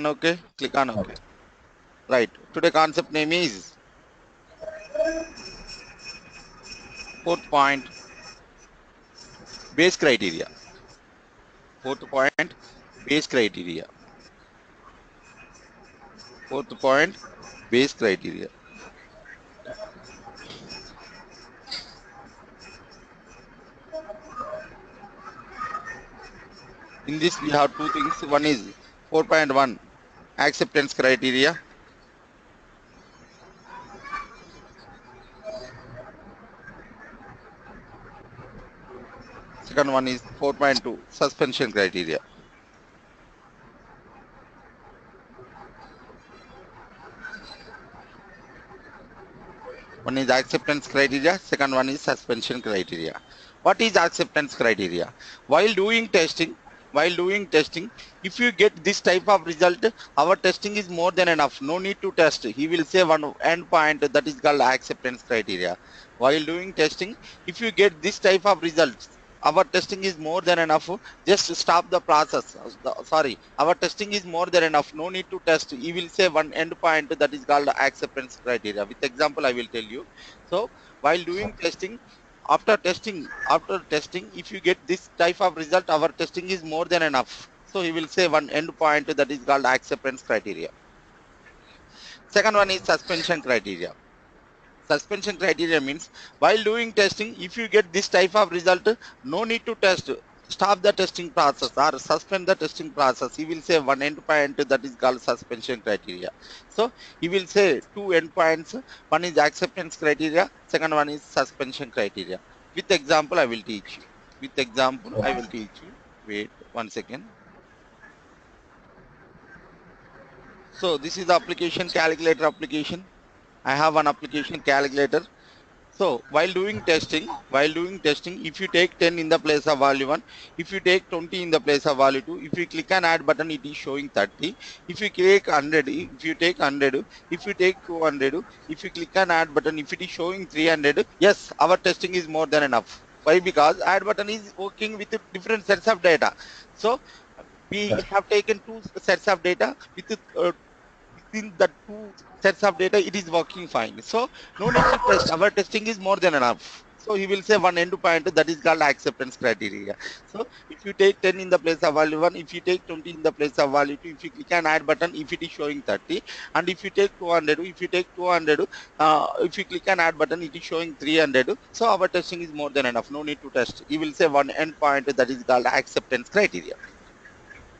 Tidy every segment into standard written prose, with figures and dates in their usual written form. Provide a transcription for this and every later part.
OK. Click on OK. Okay. Right. Today concept name is fourth point base criteria. Fourth point base criteria. Fourth point base criteria. In this we have two things. One is 4.1 acceptance criteria. Second one is 4.2 suspension criteria. One is acceptance criteria. Second one is suspension criteria. What is acceptance criteria? While doing testing, if you get this type of result, our testing is more than enough. No need to test. He will say one endpoint that is called acceptance criteria. While doing testing, if you get this type of results, our testing is more than enough. Just stop the process. Sorry, our testing is more than enough. No need to test. He will say one endpoint that is called acceptance criteria. With example, I will tell you. So while doing testing, after testing, if you get this type of result, our testing is more than enough. So he will say one endpoint that is called acceptance criteria. Second one is suspension criteria. Suspension criteria means while doing testing, if you get this type of result, no need to test. Stop the testing process or suspend the testing process. He will say one endpoint that is called suspension criteria. So he will say two endpoints. One is acceptance criteria. Second one is suspension criteria. With example, I will teach you. With example, I will teach you. Wait 1 second. So this is the application calculator application. I have an application calculator. So while doing testing, if you take 10 in the place of value 1, if you take 20 in the place of value 2, if you click on add button, it is showing 30. If you click 100, if you take 100, if you take 200, if you click on add button, if it is showing 300, yes, our testing is more than enough. Why? Because add button is working with different sets of data. So we have taken two sets of data with within the two sets of data, it is working fine. So no need to test. Our testing is more than enough. So he will say one endpoint that is called acceptance criteria. So if you take 10 in the place of value 1, if you take 20 in the place of value 2, if you click on add button, if it is showing 30, and if you take 200, if you click on add button, it is showing 300. So our testing is more than enough. No need to test. He will say one endpoint that is called acceptance criteria.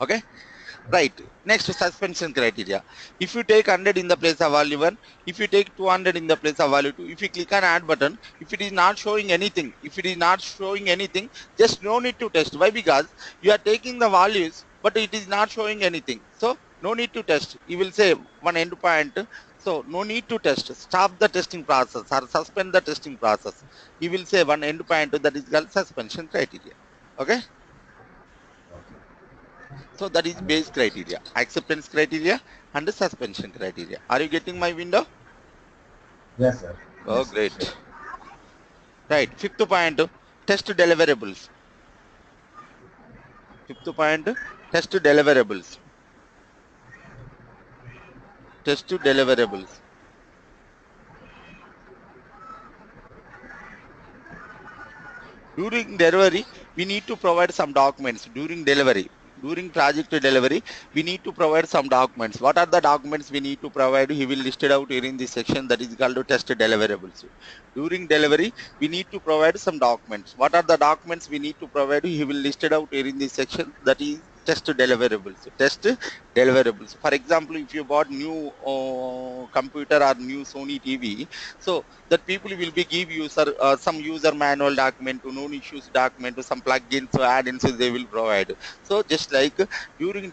Okay. Right. Next, suspension criteria. If you take 100 in the place of value 1, if you take 200 in the place of value 2, if you click on add button, if it is not showing anything, just no need to test. Why? Because you are taking the values, but it is not showing anything. So no need to test. You will say one endpoint. So no need to test. Stop the testing process or suspend the testing process. You will say one endpoint that is called suspension criteria. Okay. So that is base criteria, acceptance criteria, and the suspension criteria. Are you getting my window? Yes, sir. Oh, Yes, sure. great. Right. Fifth point, test deliverables. Fifth point, test deliverables. Test deliverables. During delivery, we need to provide some documents during delivery. During project delivery, we need to provide some documents. What are the documents we need to provide? He will list it out here in this section that is called test deliverables. During delivery, we need to provide some documents. What are the documents we need to provide? He will list it out here in this section that is test deliverables. Test deliverables. For example, if you bought new computer or new Sony TV, so that people will be give user some user manual document to known issues document to some plugins or add-ins they will provide. So just like during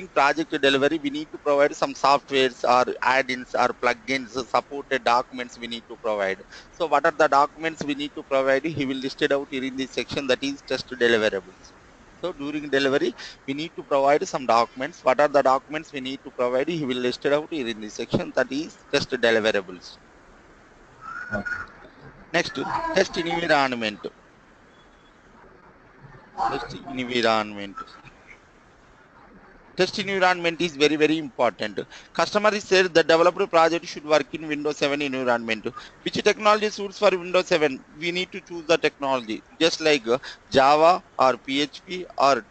project delivery, we need to provide some softwares or add-ins or plugins supported documents we need to provide. So what are the documents we need to provide? He will list it out here in this section that is test deliverables. So during delivery, we need to provide some documents. What are the documents we need to provide? He will list it out here in this section that is test deliverables. Okay. Next, test environment. Test environment. Test environment is very, very important. Customer is said the developer project should work in Windows 7 environment. Which technology suits for Windows 7? We need to choose the technology, just like Java or PHP or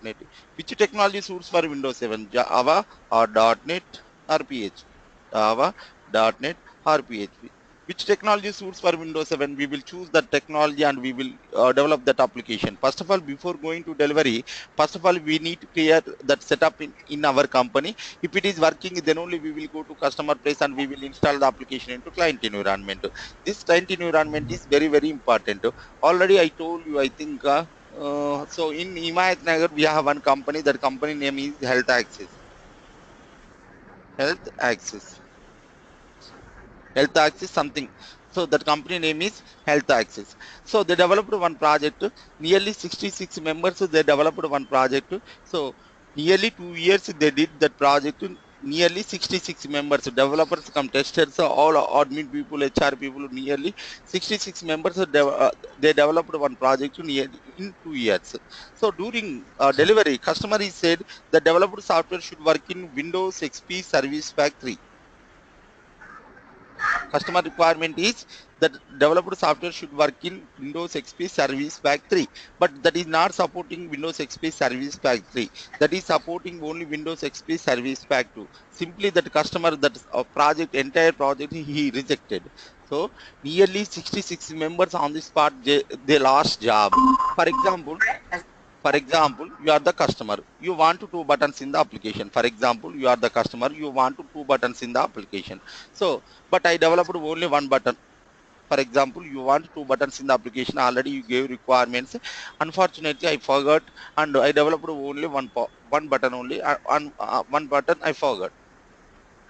.NET. Which technology suits for Windows 7? Java or .NET or PHP? Java, .NET or PHP? Which technology suits for Windows 7? We will choose that technology and we will develop that application. First of all, before going to delivery, first of all, we need to clear that setup in our company. If it is working, then only we will go to customer place and we will install the application into client environment. This client environment is very, very important. Already I told you, I think, so in Himayat Nagar, we have one company. That company name is Health Access. Health Access. Health Access something. So that company name is Health Access. So they developed one project, nearly 66 members. They developed one project. So nearly 2 years they did that project. Nearly 66 members, developers come testers, all admin people, HR people, nearly 66 members. They developed one project nearly in 2 years. So during delivery, customer is said the developed software should work in Windows XP Service Pack 3. Customer requirement is that developed software should work in Windows XP Service Pack 3, but that is not supporting Windows XP Service Pack 3. That is supporting only Windows XP Service Pack 2. Simply that customer, that project, entire project he rejected. So nearly 66 members on this part, they lost job. For example, you are the customer, you want two buttons in the application. For example, you are the customer, you want two buttons in the application. So but I developed only one button. For example, you want two buttons in the application, already you gave requirements. Unfortunately, I forgot and I developed only one button only, one button I forgot.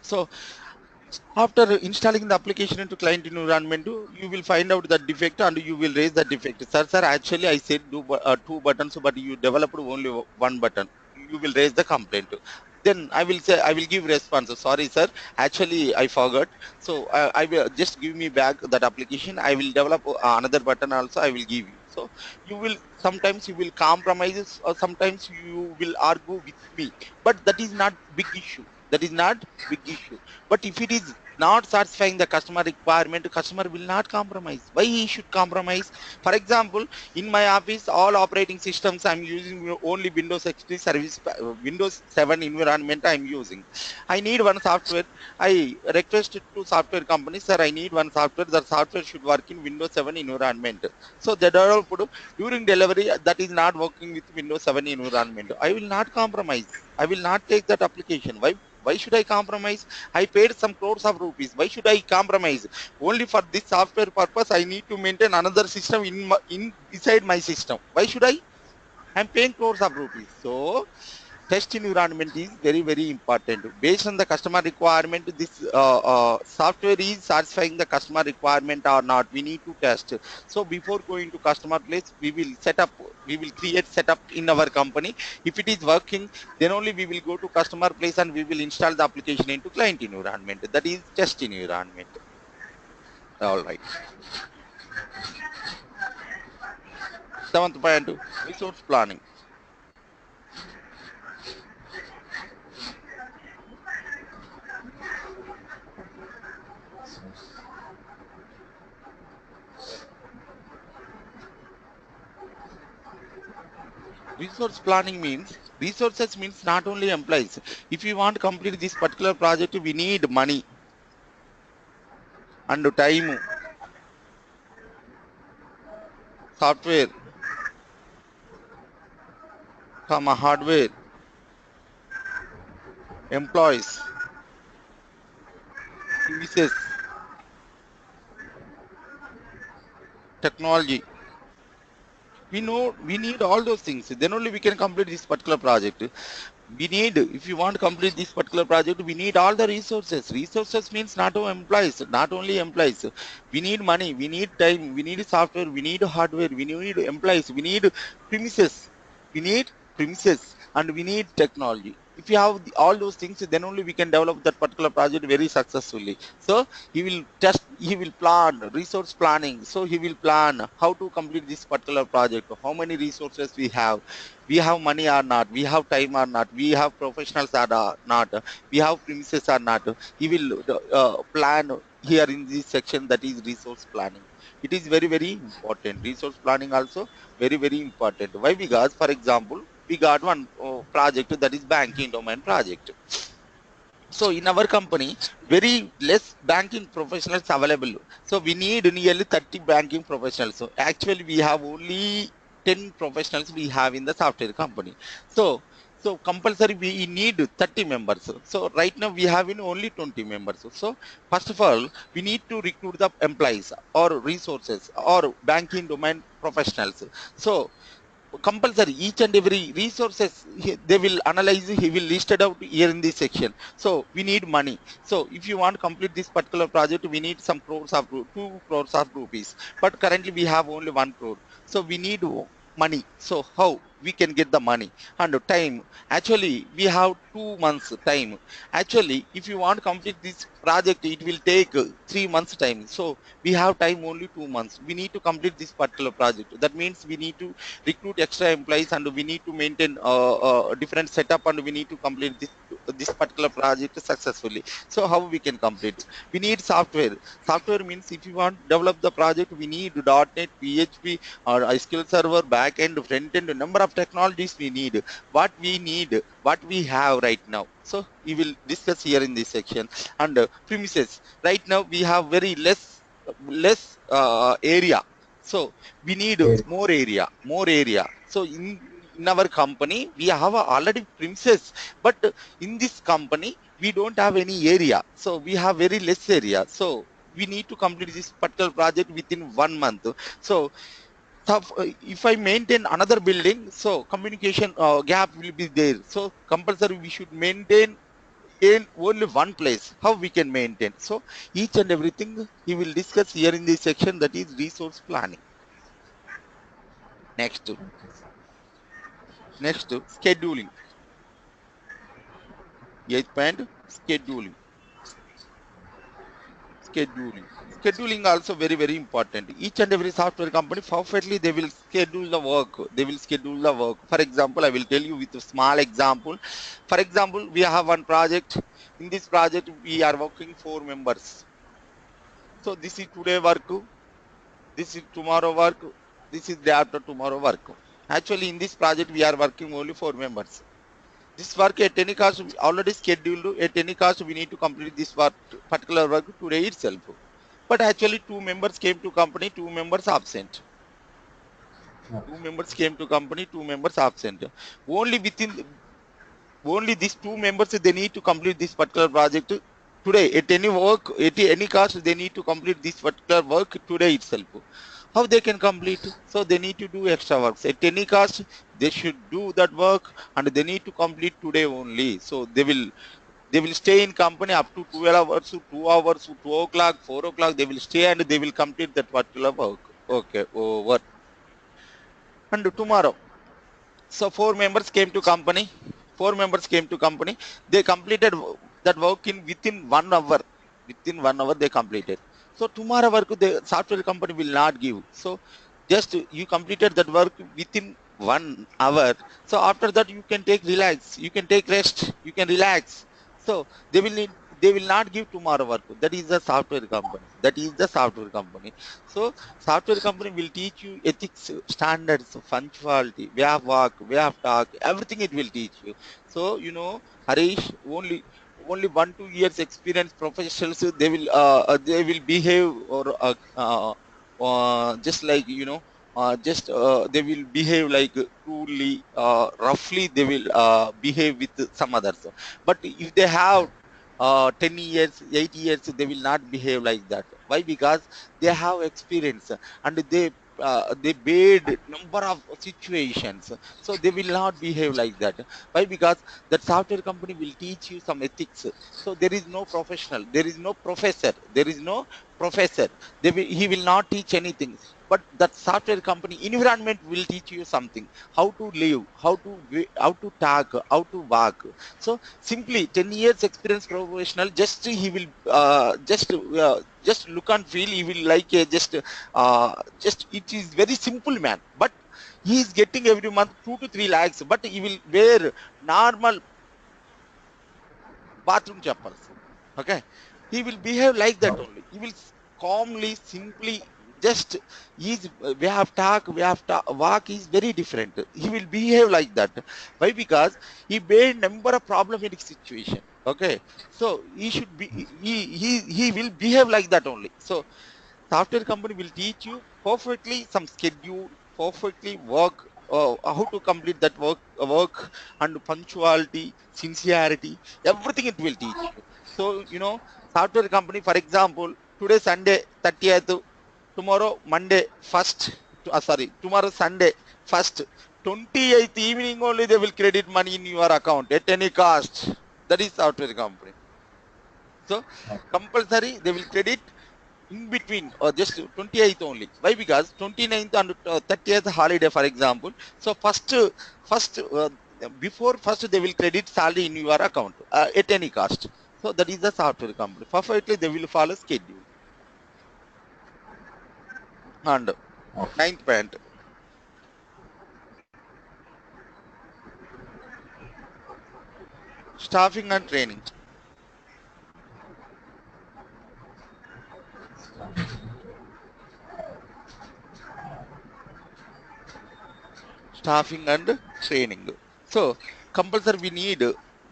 So after installing the application into client environment, you will find out the defect and you will raise the defect. Sir, actually I said do two buttons, but you developed only one button. You will raise the complaint. Then I will say, I will give response. Sorry, sir, actually I forgot. So I will just give me back that application. I will develop another button also. I will give you. So you will sometimes you will compromise or sometimes you will argue with me, but that is not big issue. That is not big issue. But if it is not satisfying the customer requirement, customer will not compromise. Why he should compromise? For example, in my office, all operating systems I'm using only Windows XP Service, Windows 7 environment I'm using. I need one software. I requested to software company, sir, I need one software. The software should work in Windows 7 environment. So they developed during delivery that is not working with Windows 7 environment. I will not compromise. I will not take that application. Why should I compromise? I paid some crores of rupees. Why should I compromise? Only for this software purpose, I need to maintain another system in beside my system. Why should I? I'm paying crores of rupees. So test environment is very, very important. Based on the customer requirement, this software is satisfying the customer requirement or not. We need to test. So before going to customer place, we will create setup in our company. If it is working, then only we will go to customer place and we will install the application into client environment. That is test environment. All right. Seventh point, resource planning. Resource planning means resources means not only employees. If you want to complete this particular project, we need money and time, software, hardware, employees, services, technology. We need all those things. Then only we can complete this particular project. We need, if you want to complete this particular project, we need all the resources. Resources means not only employees, not only employees. We need money, we need time, we need software, we need hardware, we need employees, we need premises, we need premises, and we need technology. If you have all those things, then only we can develop that particular project very successfully. So he will plan resource planning. So he will plan how to complete this particular project, how many resources we have money or not, we have time or not, we have professionals or not, we have premises or not. He will plan here in this section, that is resource planning. It is very, very important. Resource planning also very important. Why? Because for example, we got one project, that is banking domain project. So in our company, very less banking professionals available. So we need nearly 30 banking professionals. So actually we have only 10 professionals we have in the software company. So compulsory we need 30 members. So right now we have in only 20 members. So first of all, we need to recruit the employees or resources or banking domain professionals. So compulsory each and every resources they will analyze, he will list it out here in this section. So we need money. So if you want to complete this particular project, we need some crores of 2 crores of rupees, but currently we have only 1 crore. So we need money. So how we can get the money and time? Actually we have 2 months time. Actually if you want to complete this project, it will take 3 months time. So we have time only 2 months. We need to complete this particular project. That means we need to recruit extra employees and we need to maintain a different setup and we need to complete this particular project successfully. So how we can complete? We need software. Software means if you want to develop the project, we need .NET, PHP or SQL server, backend, front end, number of technologies we need. What we have right now. So we will discuss here in this section. And premises, right now we have very less area. So we need Area. more area. So in our company we have already premises, but in this company we don't have any area. So we have very less area. So we need to complete this particular project within 1 month. So if I maintain another building, so communication gap will be there. So compulsory we should maintain in only one place. How we can maintain? So each and everything he will discuss here in this section, that is resource planning. Next, Okay, sir. scheduling. Eighth point, scheduling. Scheduling also very important. Each and every software company perfectly they will schedule the work. For example, I will tell you with a small example. For example, we have one project. In this project we are working 4 members. So this is today work, this is tomorrow work, this is day after tomorrow work. Actually in this project we are working only 4 members. This work at any cost already scheduled. At any cost we need to complete this work, particular work today itself. But actually 2 members came to company, 2 members absent. Okay. 2 members came to company, 2 members absent. Only within only these 2 members they need to complete this particular project today. At any work, at any cost, they need to complete this particular work today itself. How they can complete? So they need to do extra works. At any cost, they should do that work and they need to complete today only. So they will stay in company up to 12 hours, 2 hours, 2 o'clock, 4 o'clock. They will stay and they will complete that particular work. Okay, over. And tomorrow, so 4 members came to company. 4 members came to company. They completed that work in within 1 hour. Within 1 hour they completed. So tomorrow work the software company will not give. So just you completed that work within 1 hour. So after that you can take relax. You can take rest. You can relax. So they will not give tomorrow work. That is the software company. That is the software company. So software company will teach you ethics, standards, punctuality, way of work, way of talk, everything it will teach you. So Harish, only 1 2 years experience professionals, they will behave or just like just they will behave like cruelly, roughly they will behave with some others. But if they have 10 years, 8 years, they will not behave like that. Why? Because they have experience and they bear number of situations. So they will not behave like that. Why? Because that software company will teach you some ethics. So there is no professional, there is no professor, he will not teach anything. but that software company environment will teach you something, how to live, how to talk, how to walk. So simply 10 years experience professional, just he will just look and feel, he will like just it is very simple man, but he is getting every month 2 to 3 lakhs, but he will wear normal bathroom chappals. Okay, he will behave like that Okay. only. He will calmly, simply, just is way of talk, walk is very different. He will behave like that. Why? Because he made number of problematic situation. Okay, so he should be, he will behave like that only. So software company will teach you perfectly some schedule, perfectly work, how to complete that work, and punctuality, sincerity, everything it will teach you. So software company, for example, today Sunday 30th, tomorrow Monday 1st, sorry, tomorrow Sunday 1st, 28th evening only they will credit money in your account at any cost. That is software company. So Okay. compulsory they will credit in between, or just 28th only. Why? Because 29th and 30th holiday, for example. So first before first they will credit salary in your account at any cost. So that is the software company. Perfectly they will follow schedule. And Okay. ninth point, staffing and training. Staffing and training. So compulsory we need,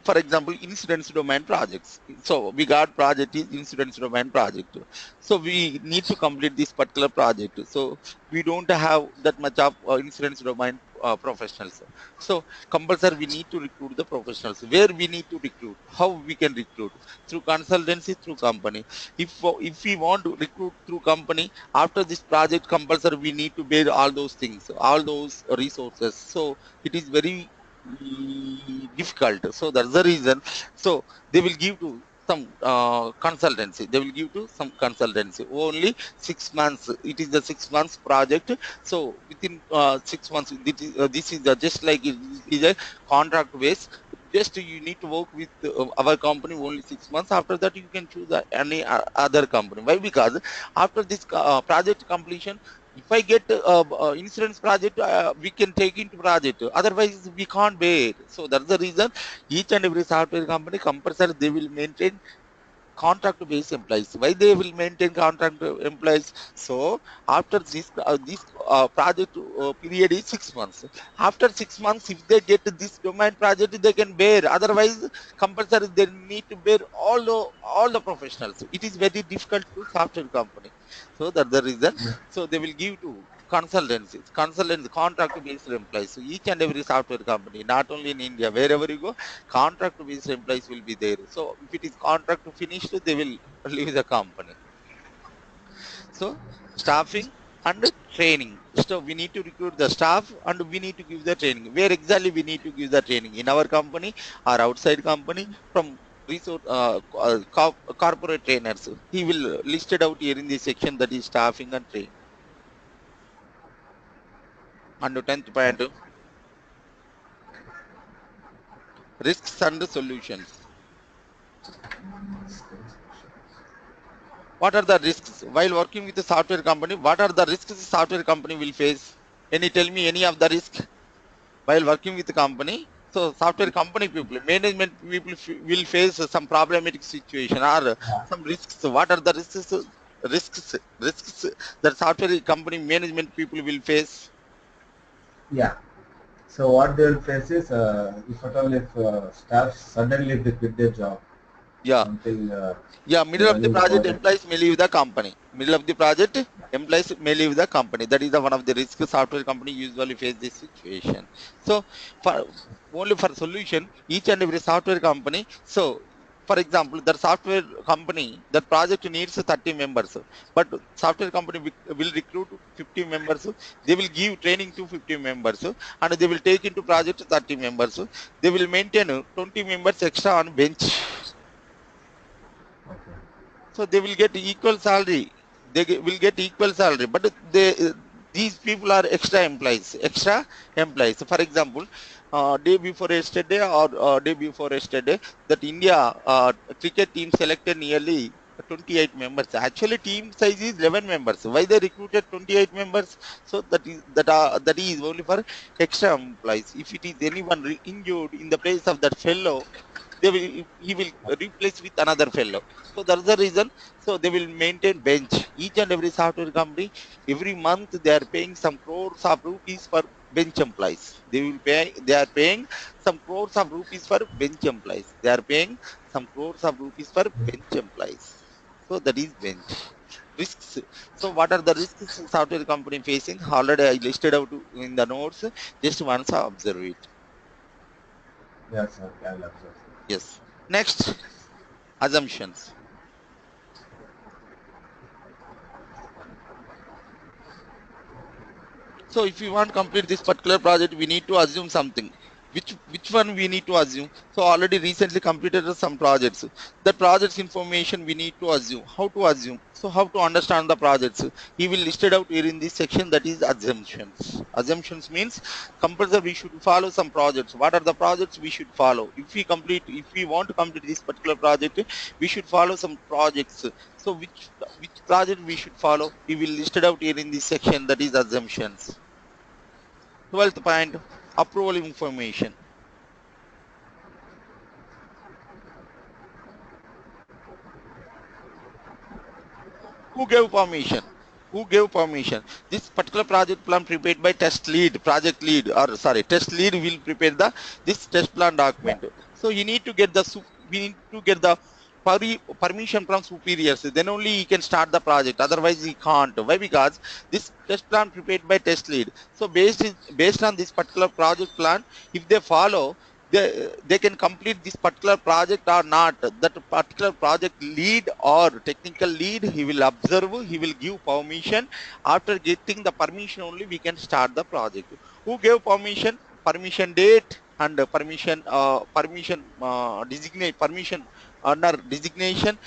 for example, incidents domain projects. So we got project is incidents domain project. So we need to complete this particular project. So we don't have that much of incidents domain professionals. So compulsory we need to recruit the professionals. Where we need to recruit? How we can recruit? Through consultancy, through company. If we want to recruit through company, after this project compulsory we need to bear all those things, all those resources. So it is very difficult. So that's the reason. So they will give to some consultancy, they will give to some consultancy only 6 months. It is the 6 months project. So within 6 months, this is just like it is a contract base. Just you need to work with our company only 6 months. After that you can choose any other company. Why? Because after this project completion, if I get insurance project, we can take into project. Otherwise, we can't bear. So that's the reason each and every software company compulsory they will maintain contract based employees. Why they will maintain contract employees? So after this project period is 6 months. After 6 months, if they get this domain project, they can bear. Otherwise, compulsory they need to bear all the professionals. It is very difficult to software company. So that's the reason. Yeah. So they will give to consultants, contract based employees. So each and every software company, not only in India, wherever you go, contract based employees will be there. So if it is contract finished, they will leave the company. So staffing and training. So we need to recruit the staff and we need to give the training. Where exactly we need to give the training? In our company or outside company, from resort corporate trainers. He will listed out here in this section, that is staffing and training. And 10th point, Okay. risks and solutions. What are the risks while working with the software company? What are the risks the software company will face? Can you tell me any of the risk while working with the company? So software company people, management people will face some problematic situation or Yeah. some risks. What are the risks? Risks that software company management people will face? Yeah. So what they will face is, if at all if staff suddenly they quit their job Yeah. until Yeah, they middle of the release project project. employees may leave the company. Middle of the project employees may leave the company. That is the one of the risks software company usually face this situation. So for only for solution, each and every software company. So for example, the software company, that project needs 30 members, but software company will recruit 50 members. They will give training to 50 members, and they will take into project 30 members. They will maintain 20 members extra on bench. Okay. So they will get equal salary. Will get equal salary, but These people are extra employees. For example, day before yesterday or day before yesterday, that India cricket team selected nearly 28 members. Actually, team size is 11 members. Why they recruited 28 members? So that is only for extra employees. If it is anyone injured in the place of that fellow, he will replace with another fellow. So that's the reason. So they will maintain bench. Each and every software company, every month they are paying some crores of rupees for bench employees. They are paying some crores of rupees for bench employees. They are paying some crores of rupees for bench employees. So that is bench. Risks. So what are the risks software company facing? Already I listed out in the notes. Just once observe it. Yes, sir. I'll observe. Yes. Next, assumptions. So if we want to complete this particular project, we need to assume something. Which one we need to assume? So already recently completed some projects. The projects information we need to assume. How to assume? So how to understand the projects? He will listed out here in this section, that is assumptions. Assumptions means compulsory we should follow some projects. What are the projects we should follow? If we want to complete this particular project, we should follow some projects. So which project we should follow? He will listed out here in this section, that is assumptions. 12th point, approval information. Who gave permission? Who gave permission? This particular project plan prepared by test lead, project lead, or sorry, test lead will prepare this test plan Yeah. document. So you need to get we need to get the permission from superiors. Then only he can start the project. Otherwise he can't. Why? Because this test plan prepared by test lead. So based on this particular project plan, if they follow, they can complete this particular project or not. That particular project lead or technical lead, he will observe, he will give permission. After getting the permission only we can start the project. Who gave permission? Permission date and designate permission under designation,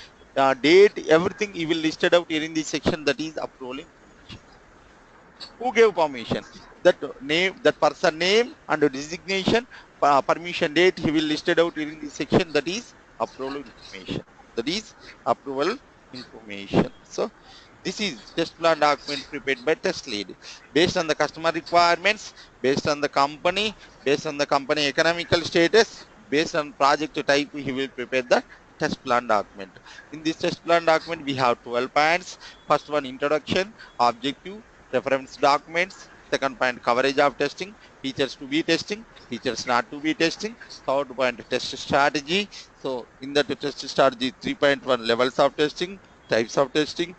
date, everything he will listed out here in this section, that is approval information. Who gave permission? That name, that person name and designation, permission date, he will listed out in the section, that is approval information. That is approval information. So this is test plan document prepared by test lead based on the customer requirements, based on the company, based on the company economical status, based on project type. He will prepare the test plan document. In this test plan document we have 12 points. First one, introduction, objective, reference documents. Second point, coverage of testing, features to be testing, features not to be testing. Third point, test strategy. So in the test strategy, 3.1, levels of testing, types of testing,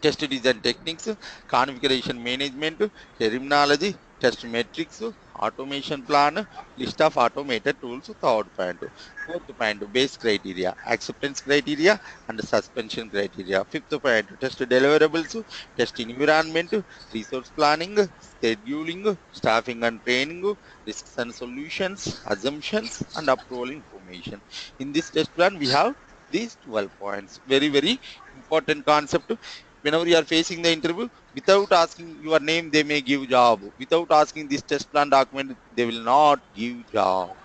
test design techniques, configuration management, terminology, test metrics, automation plan, list of automated tools. Third point. Fourth point, base criteria, acceptance criteria and suspension criteria. Fifth point, test deliverables, test environment, resource planning, scheduling, staffing and training, risks and solutions, assumptions and approval information. In this test plan we have these 12 points. Very, very important concept. Whenever you are facing the interview, without asking your name they may give job. Without asking this test plan document, they will not give job.